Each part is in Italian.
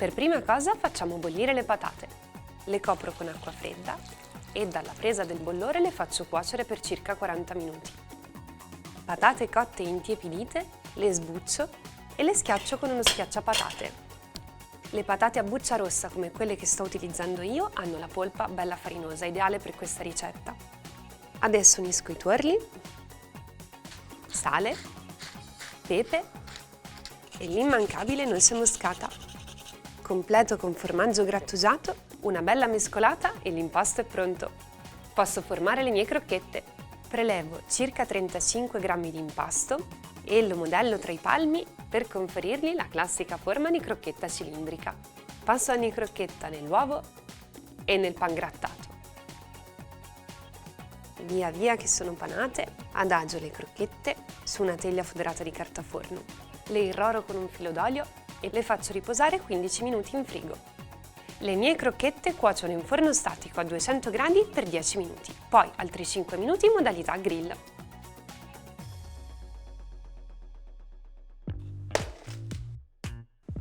Per prima cosa facciamo bollire le patate. Le copro con acqua fredda e dalla presa del bollore le faccio cuocere per circa 40 minuti. Patate cotte intiepidite le sbuccio e le schiaccio con uno schiacciapatate. Le patate a buccia rossa come quelle che sto utilizzando io hanno la polpa bella farinosa, ideale per questa ricetta. Adesso unisco i tuorli, sale, pepe e l'immancabile noce moscata. Completo con formaggio grattugiato, una bella mescolata e l'impasto è pronto. Posso formare le mie crocchette. Prelevo circa 35 grammi di impasto e lo modello tra i palmi per conferirgli la classica forma di crocchetta cilindrica. Passo ogni crocchetta nell'uovo e nel pangrattato. Via via che sono panate, adagio le crocchette su una teglia foderata di carta forno. Le irroro con un filo d'olio e le faccio riposare 15 minuti in frigo. Le mie crocchette cuociono in forno statico a 200 gradi per 10 minuti, poi altri 5 minuti in modalità grill.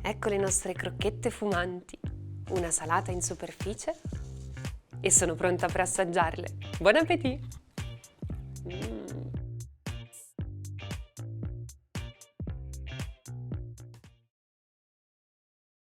Ecco le nostre crocchette fumanti, una salata in superficie e sono pronta per assaggiarle. Buon appetito!